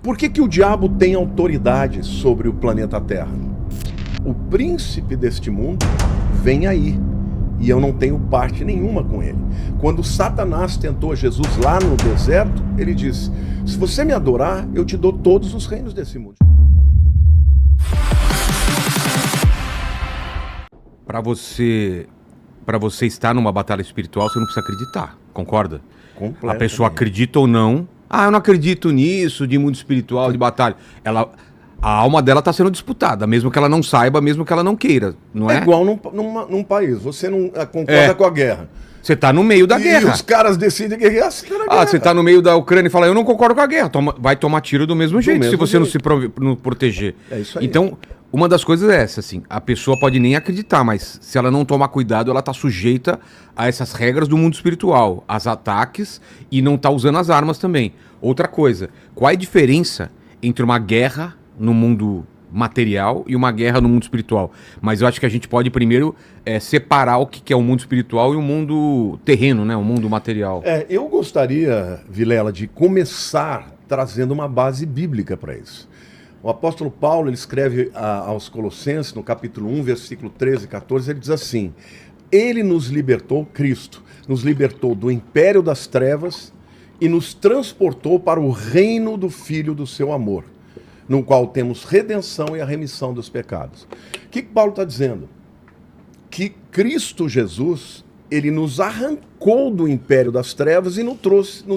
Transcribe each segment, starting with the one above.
Por que o diabo tem autoridade sobre o planeta Terra? O príncipe deste mundo vem aí, e eu não tenho parte nenhuma com ele. Quando Satanás tentou Jesus lá no deserto, ele disse: se você me adorar, eu te dou todos os reinos desse mundo. Para você estar numa batalha espiritual, você não precisa acreditar, concorda? A pessoa acredita ou não. Ah, eu não acredito nisso, de mundo espiritual, de batalha. A alma dela está sendo disputada, mesmo que ela não saiba, mesmo que ela não queira, não é? É igual num país, você não concorda com a guerra. Você está no meio da guerra. E os caras decidem guerrear, você tá na guerra. Ah, você está no meio da Ucrânia e fala, eu não concordo com a guerra. vai tomar tiro do mesmo jeito, se você não proteger. É isso aí. Então, uma das coisas é essa, assim, a pessoa pode nem acreditar, mas se ela não tomar cuidado, ela está sujeita a essas regras do mundo espiritual, aos ataques, e não está usando as armas também. Outra coisa, qual é a diferença entre uma guerra no mundo material e uma guerra no mundo espiritual? Mas eu acho que a gente pode primeiro separar o que é o mundo espiritual e o mundo terreno, né? O mundo material. Eu gostaria, Vilela, de começar trazendo uma base bíblica para isso. O apóstolo Paulo, ele escreve aos Colossenses, no capítulo 1, versículo 13 e 14, ele diz assim: ele nos libertou, Cristo, nos libertou do império das trevas e nos transportou para o reino do Filho do seu amor, no qual temos redenção e a remissão dos pecados. O que Paulo está dizendo? Que Cristo Jesus, ele nos arrancou do império das trevas e nos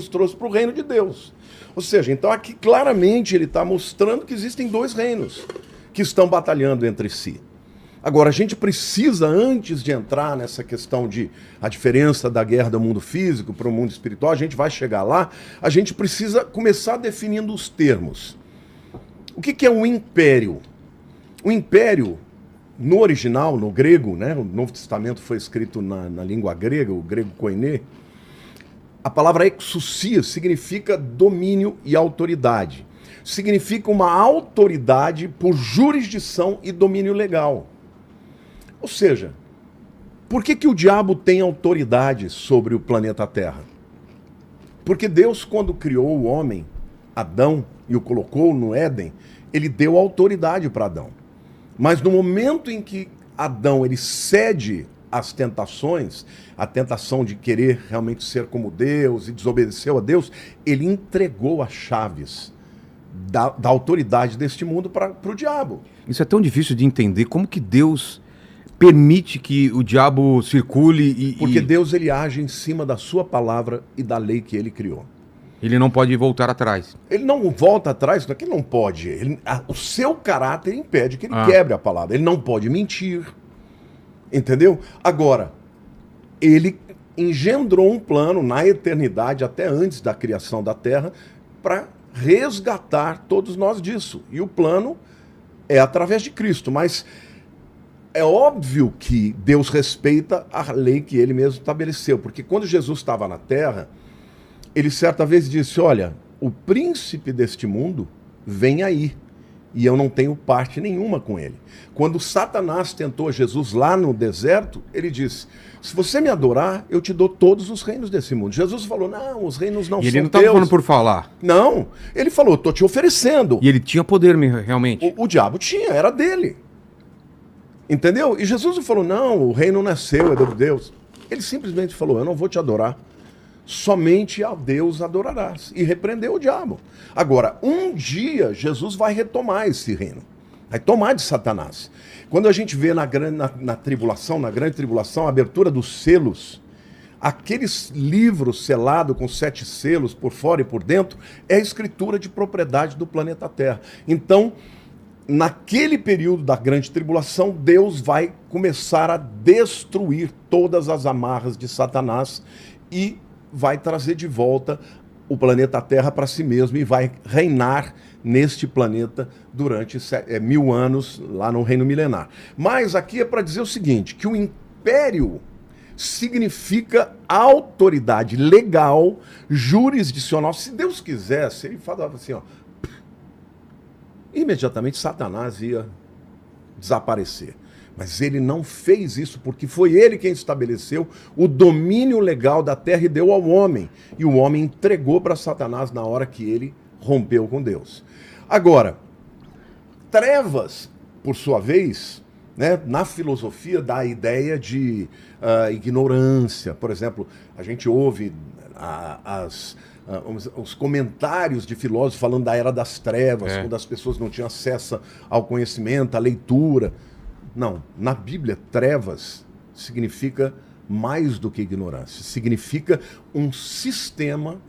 trouxe para o reino de Deus. Ou seja, então aqui claramente ele está mostrando que existem dois reinos que estão batalhando entre si. Agora, a gente precisa, antes de entrar nessa questão de a diferença da guerra do mundo físico para o mundo espiritual, a gente vai chegar lá, a gente precisa começar definindo os termos. O que é um império? O império, no original, no grego, né, o Novo Testamento foi escrito na língua grega, o grego koiné, a palavra exousia significa domínio e autoridade. Significa uma autoridade por jurisdição e domínio legal. Ou seja, por que o diabo tem autoridade sobre o planeta Terra? Porque Deus, quando criou o homem, Adão, e o colocou no Éden, ele deu autoridade para Adão. Mas no momento em que Adão ele cede às tentações, a tentação de querer realmente ser como Deus e desobedeceu a Deus, ele entregou as chaves da autoridade deste mundo para o diabo. Isso é tão difícil de entender. Como que Deus permite que o diabo circule Porque Deus ele age em cima da sua palavra e da lei que ele criou. Ele não pode voltar atrás. Ele não volta atrás, não é que ele não pode. O seu caráter impede que ele quebre a palavra. Ele não pode mentir. Entendeu? Agora, ele engendrou um plano na eternidade, até antes da criação da Terra, para resgatar todos nós disso. E o plano é através de Cristo. Mas é óbvio que Deus respeita a lei que ele mesmo estabeleceu. Porque quando Jesus estava na Terra, ele certa vez disse: olha, o príncipe deste mundo vem aí, e eu não tenho parte nenhuma com ele. Quando Satanás tentou Jesus lá no deserto, ele disse: se você me adorar, eu te dou todos os reinos desse mundo. Jesus falou: não, os reinos não são teus. E ele não estava falando por falar. Não, ele falou: estou te oferecendo. E ele tinha poder realmente. O diabo tinha, era dele. Entendeu? E Jesus falou: não, o reino não é seu, é de Deus. Ele simplesmente falou: eu não vou te adorar. Somente a Deus adorarás. E repreendeu o diabo. Agora, um dia, Jesus vai retomar esse reino. Vai tomar de Satanás. Quando a gente vê na grande tribulação, a abertura dos selos, aqueles livros selados com 7 selos por fora e por dentro, é a escritura de propriedade do planeta Terra. Então, naquele período da grande tribulação, Deus vai começar a destruir todas as amarras de Satanás e vai trazer de volta o planeta Terra para si mesmo e vai reinar neste planeta durante 1000 anos lá no reino milenar. Mas aqui é para dizer o seguinte, que o império significa autoridade legal, jurisdicional. Se Deus quisesse, ele falava assim, ó, imediatamente Satanás ia desaparecer. Mas ele não fez isso porque foi ele quem estabeleceu o domínio legal da terra e deu ao homem. E o homem entregou para Satanás na hora que ele rompeu com Deus. Agora, trevas, por sua vez, né, na filosofia dá a ideia de ignorância. Por exemplo, a gente ouve os comentários de filósofos falando da era das trevas, quando as pessoas não tinham acesso ao conhecimento, à leitura. Não, na Bíblia, trevas significa mais do que ignorância. Significa um sistema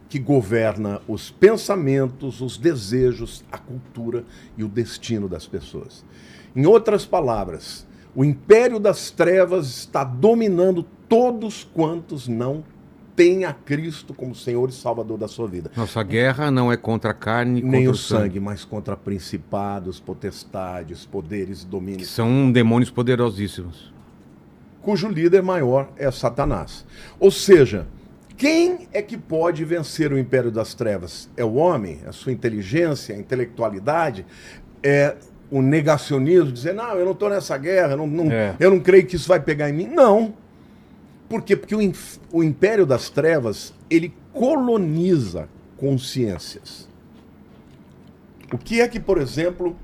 que governa os pensamentos, os desejos, a cultura e o destino das pessoas. Em outras palavras, o império das trevas está dominando todos quantos não têm a Cristo como Senhor e Salvador da sua vida. Nossa guerra não é contra a carne, Nem contra o sangue, mas contra principados, potestades, poderes e que domínios, são demônios poderosíssimos. cujo líder maior é Satanás. Ou seja, quem é que pode vencer o império das trevas? É o homem? É a sua inteligência, a intelectualidade? É o negacionismo, dizer, não, eu não estou nessa guerra, eu não creio que isso vai pegar em mim. Não. Por quê? Porque o império das trevas, ele coloniza consciências. O que é que, por exemplo,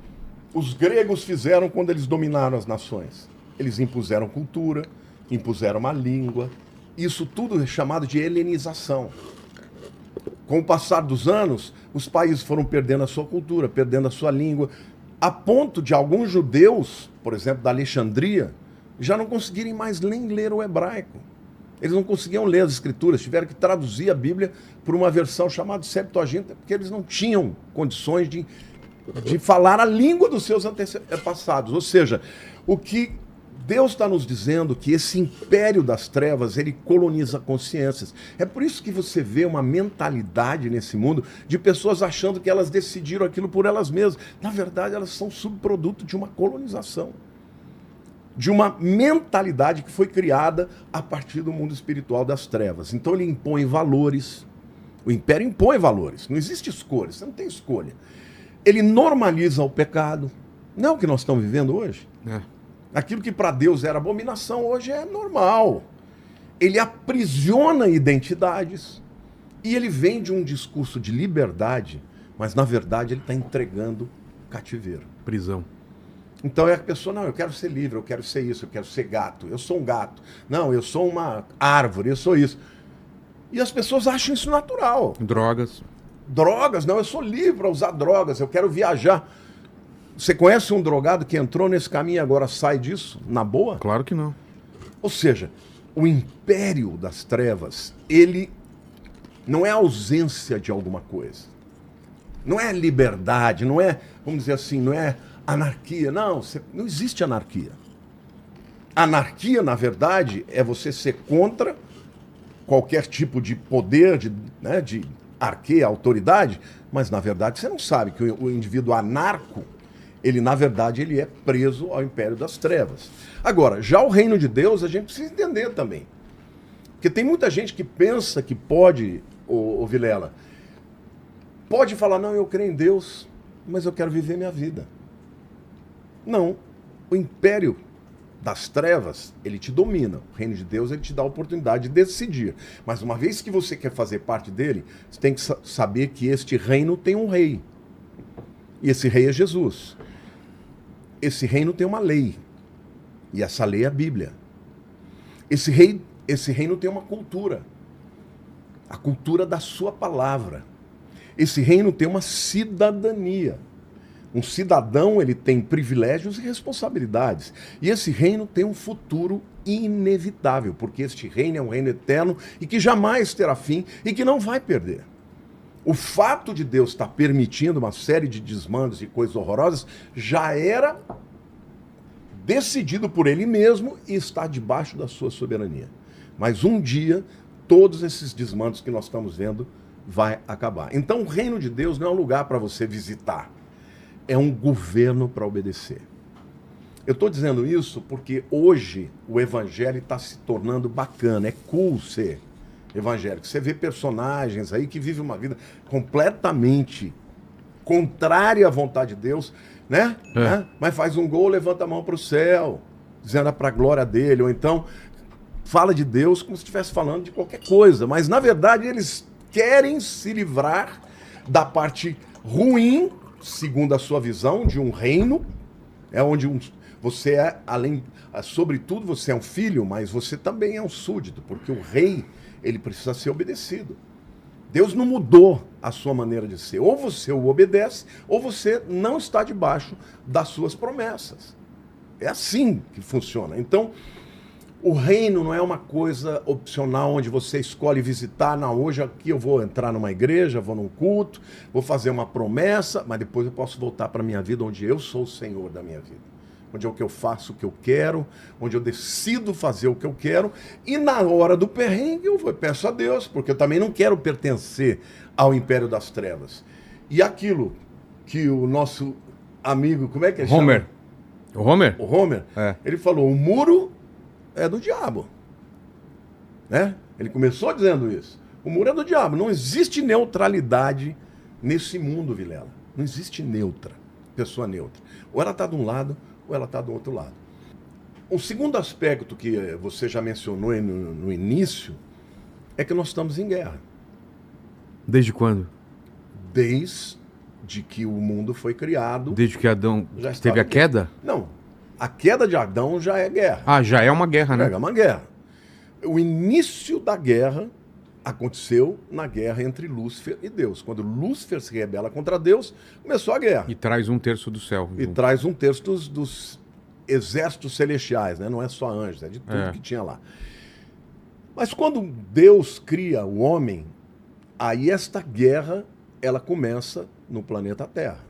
os gregos fizeram quando eles dominaram as nações? Eles impuseram cultura, impuseram uma língua. Isso tudo é chamado de helenização. Com o passar dos anos, os países foram perdendo a sua cultura, perdendo a sua língua, a ponto de alguns judeus, por exemplo, da Alexandria, já não conseguirem mais nem ler o hebraico. Eles não conseguiam ler as escrituras, tiveram que traduzir a Bíblia por uma versão chamada Septuaginta, porque eles não tinham condições de falar a língua dos seus antepassados. Ou seja, o que Deus está nos dizendo que esse império das trevas, ele coloniza consciências. É por isso que você vê uma mentalidade nesse mundo de pessoas achando que elas decidiram aquilo por elas mesmas. Na verdade, elas são subproduto de uma colonização, de uma mentalidade que foi criada a partir do mundo espiritual das trevas. Então ele impõe valores, o império impõe valores, não existe escolha, você não tem escolha. Ele normaliza o pecado, não é o que nós estamos vivendo hoje? Aquilo que para Deus era abominação, hoje é normal. Ele aprisiona identidades e ele vende um discurso de liberdade, mas na verdade ele está entregando cativeiro. Prisão. Então é a pessoa, não, eu quero ser livre, eu quero ser isso, eu quero ser gato, eu sou um gato. Não, eu sou uma árvore, eu sou isso. E as pessoas acham isso natural. Drogas. Drogas, não, eu sou livre para usar drogas, eu quero viajar. Você conhece um drogado que entrou nesse caminho e agora sai disso, na boa? Claro que não. Ou seja, o império das trevas, ele não é ausência de alguma coisa. Não é liberdade, não é, vamos dizer assim, não é anarquia. Não, não existe anarquia. Anarquia, na verdade, é você ser contra qualquer tipo de poder, de arqueia, autoridade, mas, na verdade, você não sabe que o indivíduo anarco, ele, na verdade, ele é preso ao império das trevas. Agora, já o reino de Deus, a gente precisa entender também. Porque tem muita gente que pensa que pode, ô Vilela, pode falar, não, eu creio em Deus, mas eu quero viver minha vida. Não. O império das trevas, ele te domina. O reino de Deus, ele te dá a oportunidade de decidir. Mas uma vez que você quer fazer parte dele, você tem que saber que este reino tem um rei. E esse rei é Jesus. Esse reino tem uma lei. E essa lei é a Bíblia. Esse reino tem uma cultura. A cultura da sua palavra. Esse reino tem uma cidadania. Um cidadão, ele tem privilégios e responsabilidades. E esse reino tem um futuro inevitável, porque este reino é um reino eterno e que jamais terá fim e que não vai perder. O fato de Deus estar permitindo uma série de desmandos e coisas horrorosas já era decidido por ele mesmo e está debaixo da sua soberania. Mas um dia, todos esses desmandos que nós estamos vendo vai acabar. Então o reino de Deus não é um lugar para você visitar. É um governo para obedecer. Eu estou dizendo isso porque hoje o evangelho está se tornando bacana, é cool ser evangélico. Você vê personagens aí que vivem uma vida completamente contrária à vontade de Deus, né? Mas faz um gol, levanta a mão para o céu, dizendo para a glória dele, ou então fala de Deus como se estivesse falando de qualquer coisa, mas na verdade eles querem se livrar da parte ruim, segundo a sua visão, de um reino, é onde você é, além, sobretudo, você é um filho, mas você também é um súdito, porque o rei, ele precisa ser obedecido. Deus não mudou a sua maneira de ser. Ou você o obedece, ou você não está debaixo das suas promessas. É assim que funciona. Então, o reino não é uma coisa opcional onde você escolhe visitar. Não, hoje aqui eu vou entrar numa igreja, vou num culto, vou fazer uma promessa, mas depois eu posso voltar para a minha vida onde eu sou o Senhor da minha vida. Onde é o que eu faço o que eu quero, onde eu decido fazer o que eu quero, e na hora do perrengue eu peço a Deus, porque eu também não quero pertencer ao império das trevas. E aquilo que o nosso amigo, como é que ele Homer. chama? O Homer? O Homer, ele falou, o muro é do diabo. Né? Ele começou dizendo isso. O muro é do diabo. Não existe neutralidade nesse mundo, Vilela. Não existe pessoa neutra. Ou ela está de um lado, ou ela está do outro lado. Um segundo aspecto que você já mencionou no início é que nós estamos em guerra. Desde quando? Desde que o mundo foi criado. Desde que Adão teve a queda? Não. A queda de Adão já é guerra. Ah, já é uma guerra, né? É uma guerra. O início da guerra aconteceu na guerra entre Lúcifer e Deus. Quando Lúcifer se rebela contra Deus, começou a guerra. E traz 1/3 do céu. E traz 1/3 dos exércitos celestiais, né? Não é só anjos, é de tudo que tinha lá. Mas quando Deus cria o homem, aí esta guerra, ela começa no planeta Terra.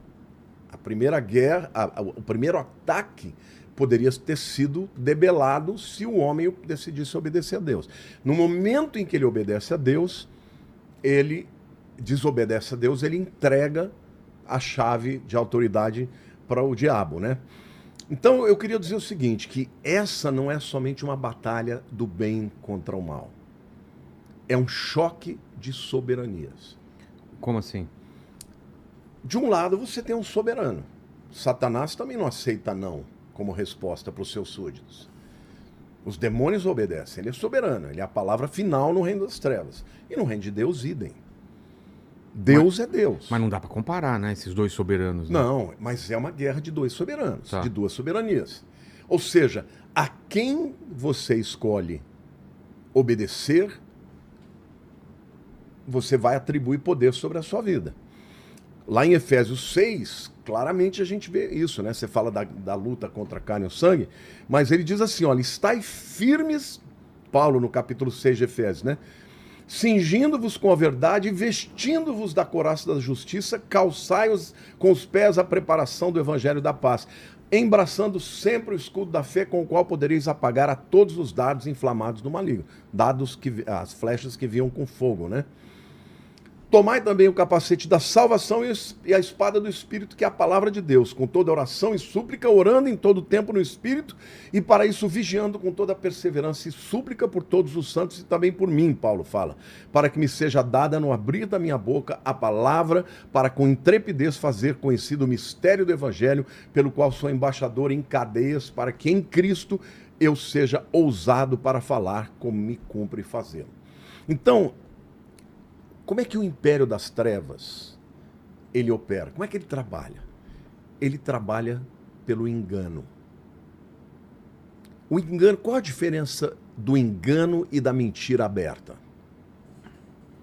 A primeira guerra, o primeiro ataque poderia ter sido debelado se o homem decidisse obedecer a Deus. No momento em que ele obedece a Deus, ele desobedece a Deus, ele entrega a chave de autoridade para o diabo, né? Então eu queria dizer o seguinte, que essa não é somente uma batalha do bem contra o mal. É um choque de soberanias. Como assim? De um lado você tem um soberano. Satanás também não aceita não como resposta para os seus súditos. Os demônios obedecem, ele é soberano, ele é a palavra final no reino das trevas. E no reino de Deus, idem. Deus é Deus. Mas não dá para comparar, né, esses dois soberanos. Né? Não, mas é uma guerra de dois soberanos, tá. de duas soberanias. Ou seja, a quem você escolhe obedecer, você vai atribuir poder sobre a sua vida. Lá em Efésios 6, claramente a gente vê isso, né? Você fala da luta contra a carne e o sangue, mas ele diz assim, olha, estai firmes, Paulo no capítulo 6 de Efésios, né? Cingindo-vos com a verdade e vestindo-vos da couraça da justiça, calçai-os com os pés a preparação do evangelho da paz, embraçando sempre o escudo da fé com o qual podereis apagar a todos os dardos inflamados do maligno, as flechas que vinham com fogo, né? Tomai também o capacete da salvação e a espada do Espírito, que é a palavra de Deus, com toda oração e súplica, orando em todo tempo no Espírito, e para isso vigiando com toda perseverança e súplica por todos os santos e também por mim, Paulo fala, para que me seja dada no abrir da minha boca a palavra, para com intrepidez fazer conhecido o mistério do Evangelho, pelo qual sou embaixador em cadeias, para que em Cristo eu seja ousado para falar como me cumpre fazê-lo. Então, como é que o império das trevas, ele opera? Como é que ele trabalha? Ele trabalha pelo engano. O engano, qual a diferença do engano e da mentira aberta?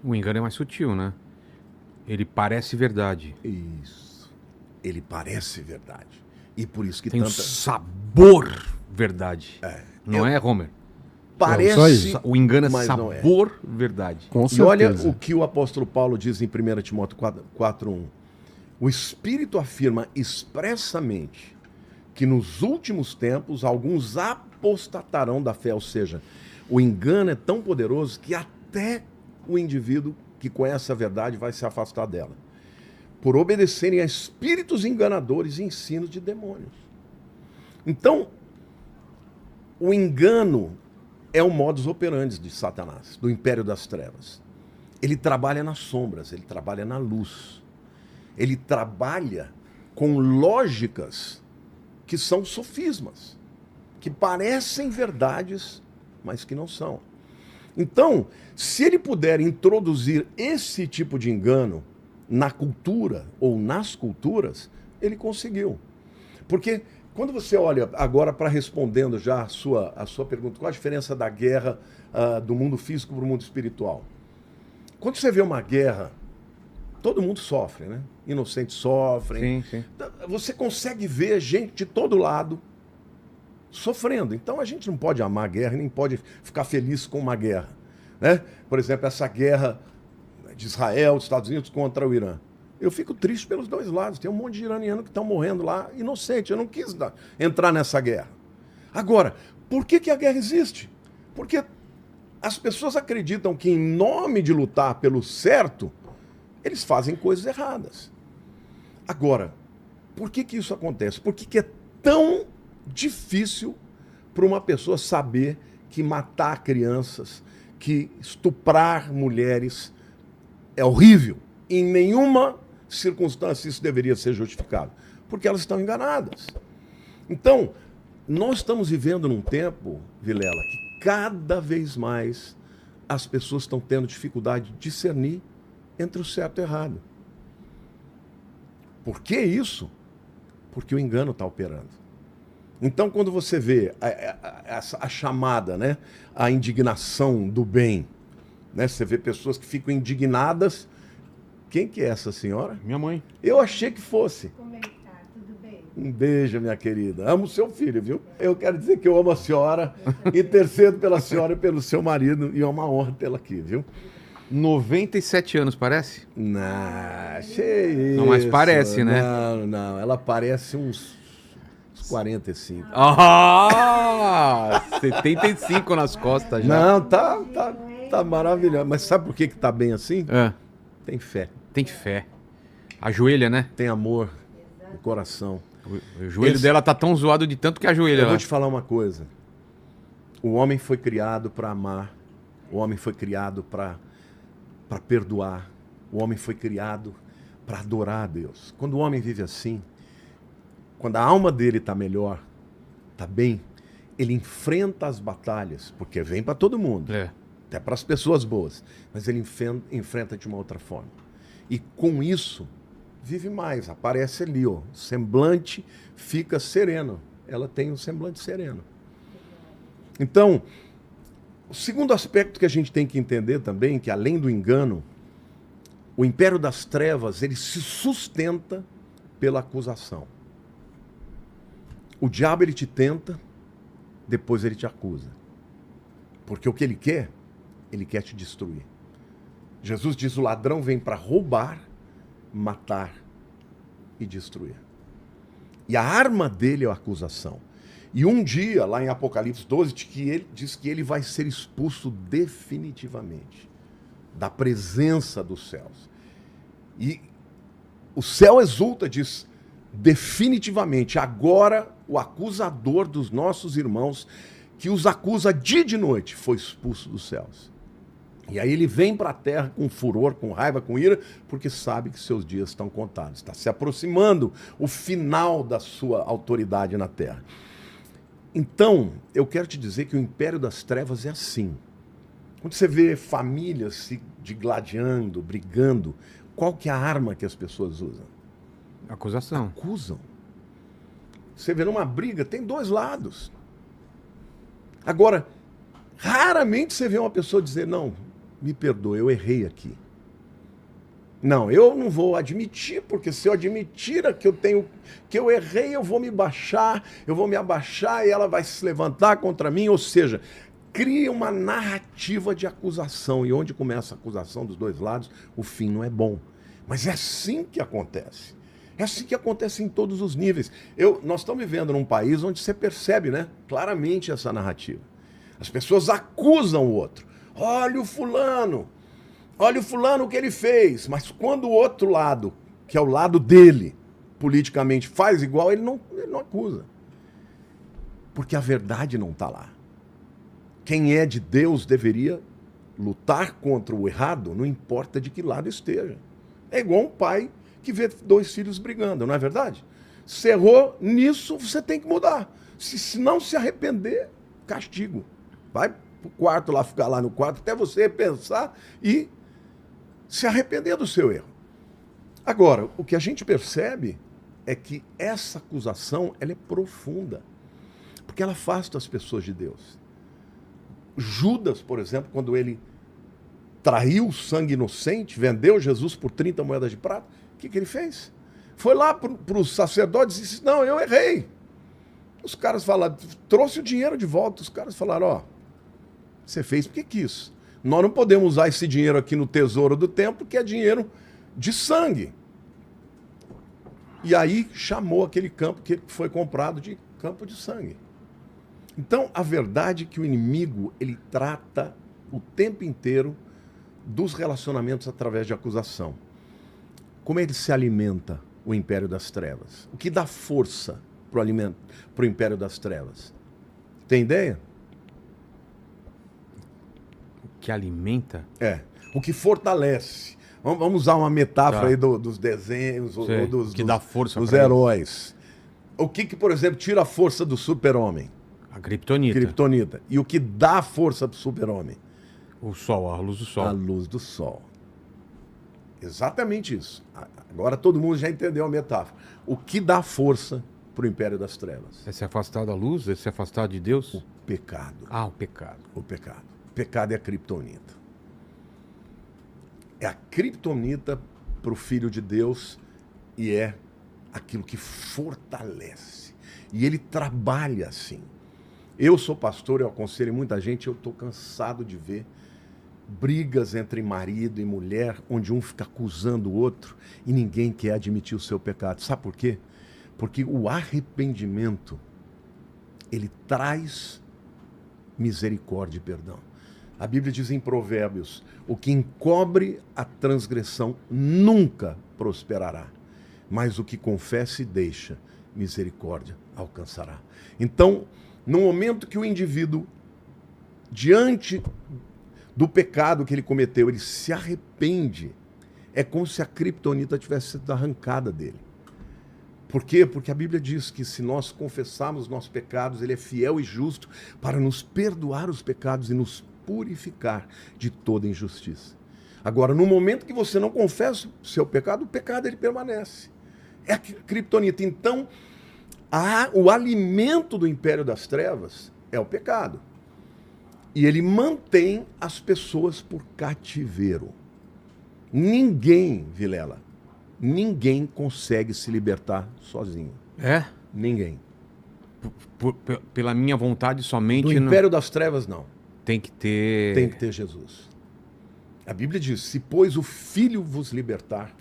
O engano é mais sutil, né? Ele parece verdade. Isso. Ele parece verdade. E por isso que tem um sabor verdade. Não é, Homer? Parece, o engano é sabor verdade. Com certeza. E olha o que o apóstolo Paulo diz em 1 Timóteo 4:1. O Espírito afirma expressamente que nos últimos tempos alguns apostatarão da fé, ou seja, o engano é tão poderoso que até o indivíduo que conhece a verdade vai se afastar dela, por obedecerem a espíritos enganadores e ensinos de demônios. Então, o engano é o modus operandi de Satanás, do império das trevas. Ele trabalha nas sombras, ele trabalha na luz. Ele trabalha com lógicas que são sofismas, que parecem verdades, mas que não são. Então, se ele puder introduzir esse tipo de engano na cultura ou nas culturas, ele conseguiu. Porque quando você olha agora para respondendo já a sua pergunta, qual a diferença da guerra do mundo físico para o mundo espiritual? Quando você vê uma guerra, todo mundo sofre, né? Inocentes sofrem. Sim, sim. Você consegue ver gente de todo lado sofrendo. Então a gente não pode amar a guerra, nem pode ficar feliz com uma guerra, né? Por exemplo, essa guerra de Israel, dos Estados Unidos contra o Irã. Eu fico triste pelos dois lados. Tem um monte de iranianos que estão morrendo lá inocente. Eu não quis entrar nessa guerra. Agora, por que a guerra existe? Porque as pessoas acreditam que em nome de lutar pelo certo, eles fazem coisas erradas. Agora, por que isso acontece? Por que é tão difícil para uma pessoa saber que matar crianças, que estuprar mulheres é horrível? Em nenhuma circunstância isso deveria ser justificado, porque elas estão enganadas. Então, nós estamos vivendo num tempo, Vilela, que cada vez mais as pessoas estão tendo dificuldade de discernir entre o certo e o errado. Por que isso? Porque o engano está operando. Então, quando você vê a chamada, né, a indignação do bem, né, você vê pessoas que ficam indignadas. Quem que é essa senhora? Minha mãe. Eu achei que fosse. Como é que tá? Tudo bem? Um beijo, minha querida. Amo seu filho, viu? Eu quero dizer que eu amo a senhora, intercedo pela senhora e pelo seu marido, e é uma honra tê-la aqui, viu? 97 anos, parece? Não, cheio. Não, mas parece, né? Não, ela parece uns 45. Ah! 75 nas costas já. Não, tá maravilhoso. Mas sabe por que tá bem assim? É, Tem fé, tem fé. Ajoelha, né? tem amor no coração. O joelho dela tá tão zoado de tanto que ajoelha Eu lá. vou te falar uma coisa. O homem foi criado para amar. O homem foi criado para perdoar. O homem foi criado para adorar a Deus. Quando o homem vive assim, quando a alma dele está melhor, está bem, ele enfrenta as batalhas, porque vem para todo mundo, É. até para as pessoas boas, mas ele enfrenta de uma outra forma. E com isso, vive mais, aparece ali, ó, o semblante fica sereno. Ela tem um semblante sereno. Então, o segundo aspecto que a gente tem que entender também, que além do engano, o império das trevas, ele se sustenta pela acusação. O diabo, ele te tenta, depois ele te acusa. Porque o que ele quer te destruir. Jesus diz, o ladrão vem para roubar, matar e destruir. E a arma dele é a acusação. E um dia, lá em Apocalipse 12, diz que ele vai ser expulso definitivamente da presença dos céus. E o céu exulta, diz, definitivamente, agora o acusador dos nossos irmãos, que os acusa dia e de noite, foi expulso dos céus. E aí ele vem para a terra com furor, com raiva, com ira, porque sabe que seus dias estão contados. Está se aproximando o final da sua autoridade na terra. Então, eu quero te dizer que o império das trevas é assim. Quando você vê famílias se digladiando, brigando, qual que é a arma que as pessoas usam? Acusação. Acusam. Você vê numa briga, tem dois lados. Agora, raramente você vê uma pessoa dizer, não, me perdoe, eu errei aqui. Não, eu não vou admitir, porque se eu admitir que eu errei, eu vou me abaixar e ela vai se levantar contra mim, ou seja, cria uma narrativa de acusação, e onde começa a acusação dos dois lados, o fim não é bom. Mas é assim que acontece. É assim que acontece em todos os níveis. Nós estamos vivendo num país onde você percebe, né, claramente essa narrativa. As pessoas acusam o outro. Olha o fulano o que ele fez. Mas quando o outro lado, que é o lado dele, politicamente faz igual, ele não acusa. Porque a verdade não está lá. Quem é de Deus deveria lutar contra o errado, não importa de que lado esteja. É igual um pai que vê dois filhos brigando, não é verdade? Se errou nisso, você tem que mudar. Se não se arrepender, castigo. Vai pro quarto lá, ficar lá no quarto, até você pensar e se arrepender do seu erro. Agora, o que a gente percebe é que essa acusação ela é profunda, porque ela afasta as pessoas de Deus. Judas, por exemplo, quando ele traiu sangue inocente, vendeu Jesus por 30 moedas de prata, o que ele fez? Foi lá para os sacerdotes e disse, não, eu errei. Os caras falaram, trouxe o dinheiro de volta. Os caras falaram, ó, você fez porque quis. Nós não podemos usar esse dinheiro aqui no tesouro do templo, que é dinheiro de sangue. E aí chamou aquele campo que foi comprado de campo de sangue. Então, a verdade é que o inimigo, ele trata o tempo inteiro dos relacionamentos através de acusação. Como ele se alimenta, o império das trevas? O que dá força para o império das trevas? Tem ideia? O que alimenta? É. O que fortalece. Vamos usar uma metáfora aí dos desenhos, ou que dá força dos heróis. O que, por exemplo, tira a força do super-homem? A criptonita. Criptonita. E o que dá força para o super-homem? O sol, a luz do sol. A luz do sol. Exatamente isso. Agora todo mundo já entendeu a metáfora. O que dá força para o império das trevas? É se afastar da luz? É se afastar de Deus? O pecado. Ah, o pecado. O pecado. O pecado é a criptonita. É a criptonita para o Filho de Deus e é aquilo que fortalece. E ele trabalha assim. Eu sou pastor, eu aconselho muita gente, eu estou cansado de ver brigas entre marido e mulher, onde um fica acusando o outro e ninguém quer admitir o seu pecado. Sabe por quê? Porque o arrependimento, ele traz misericórdia e perdão. A Bíblia diz em Provérbios, o que encobre a transgressão nunca prosperará, mas o que confessa e deixa, misericórdia alcançará. Então, no momento que o indivíduo, diante do pecado que ele cometeu, ele se arrepende, é como se a criptonita tivesse sido arrancada dele. Por quê? Porque a Bíblia diz que se nós confessarmos nossos pecados, ele é fiel e justo para nos perdoar os pecados e nos purificar de toda injustiça. Agora, no momento que você não confessa o seu pecado, o pecado ele permanece. É a criptonita. Então, o alimento do império das trevas é o pecado. E ele mantém as pessoas por cativeiro. Ninguém, Vilela, ninguém consegue se libertar sozinho. É? Ninguém. Pela minha vontade somente... Do império das trevas, não. Tem que ter... Tem que ter Jesus. A Bíblia diz, se pois o Filho vos libertar,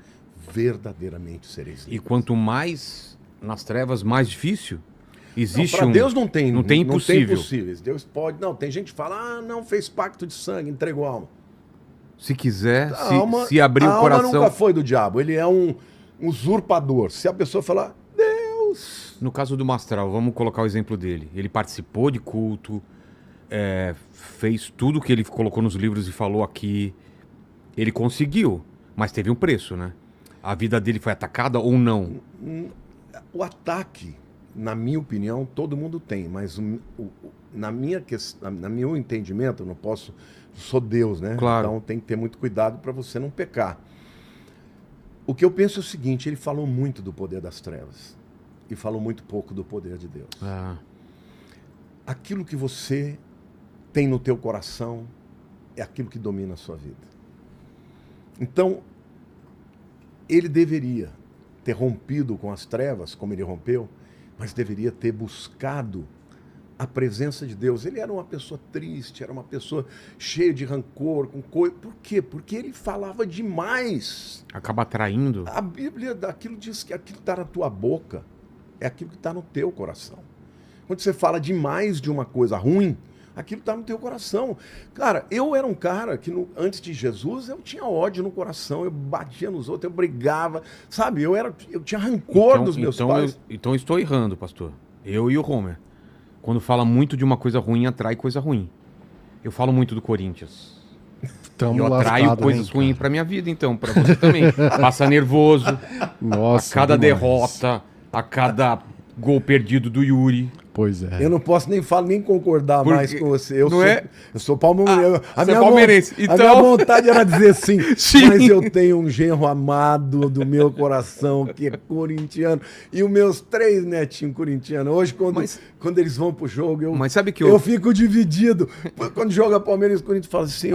verdadeiramente sereis livres. E quanto mais nas trevas, mais difícil? Existe Para Deus não tem impossível. Não tem impossíveis. Deus pode... Não, tem gente que fala, não fez pacto de sangue, entregou a alma. Se quiser, alma, se abrir o coração... A alma nunca foi do diabo, ele é um usurpador. Se a pessoa falar, Deus... No caso do Mastral, vamos colocar o exemplo dele. Ele participou de culto, fez tudo que ele colocou nos livros e falou aqui. Ele conseguiu, mas teve um preço, né? A vida dele foi atacada ou não? O ataque, na minha opinião, todo mundo tem, mas na meu entendimento, eu não posso... Sou Deus, né? Claro. Então tem que ter muito cuidado para você não pecar. O que eu penso é o seguinte, ele falou muito do poder das trevas e falou muito pouco do poder de Deus. Aquilo que você tem no teu coração é aquilo que domina a sua vida. Então, ele deveria ter rompido com as trevas, como ele rompeu, mas deveria ter buscado a presença de Deus. Ele era uma pessoa triste, era uma pessoa cheia de rancor, com coisa. Por quê? Porque ele falava demais. Acaba atraindo. A Bíblia daquilo diz que aquilo que está na tua boca é aquilo que está no teu coração. Quando você fala demais de uma coisa ruim, aquilo está no teu coração. Cara, eu era um cara que antes de Jesus eu tinha ódio no coração, eu batia nos outros, eu brigava, sabe? Eu tinha rancor dos meus pais. Então eu estou errando, pastor. Eu e o Homer. Quando fala muito de uma coisa ruim, atrai coisa ruim. Eu falo muito do Corinthians. Tamo eu atraio lascado, coisas hein, ruins pra minha vida, então. Pra você também. Passa nervoso. Nossa, a cada demais. derrota, a cada gol perdido do Yuri. Pois é. Eu não posso nem falar, nem concordar mais com você. Eu sou palmeirense. Você é palmeirense. A minha vontade era dizer sim, Sim. mas eu tenho um genro amado do meu coração, que é corintiano, e os meus 3 netinhos corintianos. Hoje, quando eles vão pro jogo, Mas sabe que eu fico dividido. Quando joga Palmeiras e Corinthians, fala assim,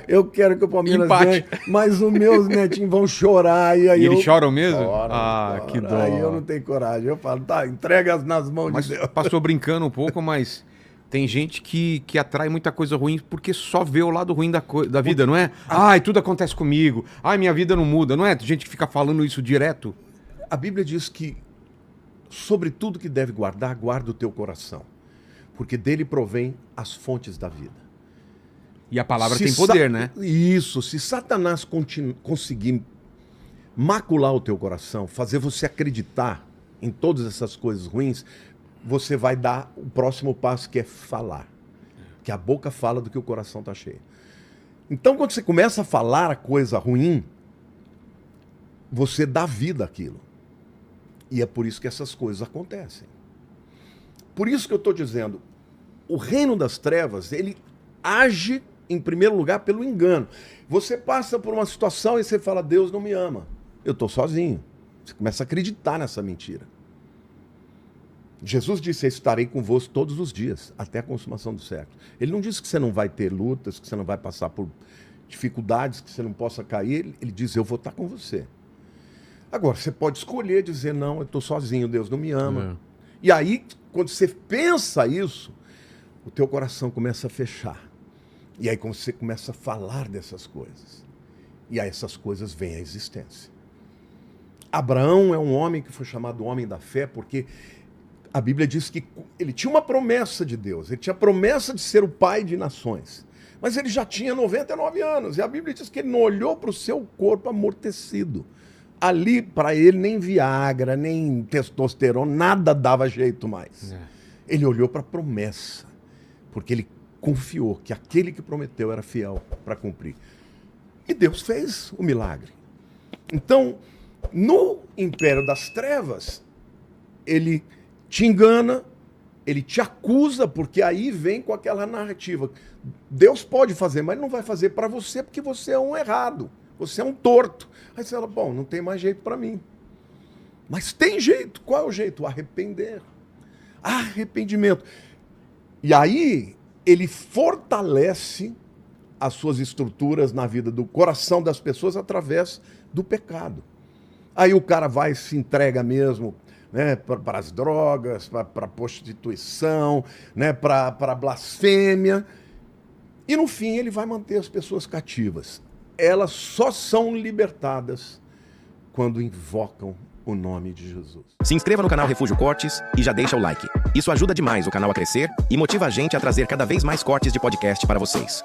eu quero que o Palmeiras ganhe, mas os meus netinhos vão chorar. E aí eles choram mesmo? Choram. Que dó. Aí eu não tenho coragem. Eu falo, tá, entrega nas mãos de Deus. Passou brincando um pouco, mas tem gente que atrai muita coisa ruim porque só vê o lado ruim da vida, não é? Ai, tudo acontece comigo. Ai, minha vida não muda, não é? Tem gente que fica falando isso direto. A Bíblia diz que sobre tudo que deve guardar, guarda o teu coração, porque dele provém as fontes da vida. E a palavra tem poder, né? Isso. Se Satanás conseguir macular o teu coração, fazer você acreditar em todas essas coisas ruins, você vai dar o próximo passo, que é falar. Que a boca fala do que o coração está cheio. Então, quando você começa a falar a coisa ruim, você dá vida àquilo. E é por isso que essas coisas acontecem. Por isso que eu estou dizendo, o reino das trevas, ele age, em primeiro lugar, pelo engano. Você passa por uma situação e você fala, Deus não me ama. Eu estou sozinho. Você começa a acreditar nessa mentira. Jesus disse, eu estarei convosco todos os dias, até a consumação do século. Ele não disse que você não vai ter lutas, que você não vai passar por dificuldades, que você não possa cair. Ele diz, eu vou estar com você. Agora, você pode escolher dizer, não, eu estou sozinho, Deus não me ama. E aí, quando você pensa isso, o teu coração começa a fechar. E aí você começa a falar dessas coisas. E aí essas coisas vêm à existência. Abraão é um homem que foi chamado homem da fé, porque a Bíblia diz que ele tinha uma promessa de Deus. Ele tinha a promessa de ser o pai de nações. Mas ele já tinha 99 anos. E a Bíblia diz que ele não olhou para o seu corpo amortecido. Ali, para ele, nem Viagra, nem testosterona, nada dava jeito mais. Ele olhou para a promessa, porque ele confiou que aquele que prometeu era fiel para cumprir. E Deus fez o milagre. Então, no império das trevas, ele te engana, ele te acusa, porque aí vem com aquela narrativa. Deus pode fazer, mas não vai fazer para você, porque você é um errado. Você é um torto. Aí você fala, bom, não tem mais jeito para mim. Mas tem jeito. Qual é o jeito? Arrepender. Arrependimento. E aí, ele fortalece as suas estruturas na vida do coração das pessoas através do pecado. Aí o cara vai e se entrega mesmo, né, para as drogas, para a prostituição, né, para a blasfêmia. E no fim ele vai manter as pessoas cativas. Elas só são libertadas quando invocam o nome de Jesus. Se inscreva no canal Refúgio Cortes e já deixa o like. Isso ajuda demais o canal a crescer e motiva a gente a trazer cada vez mais cortes de podcast para vocês.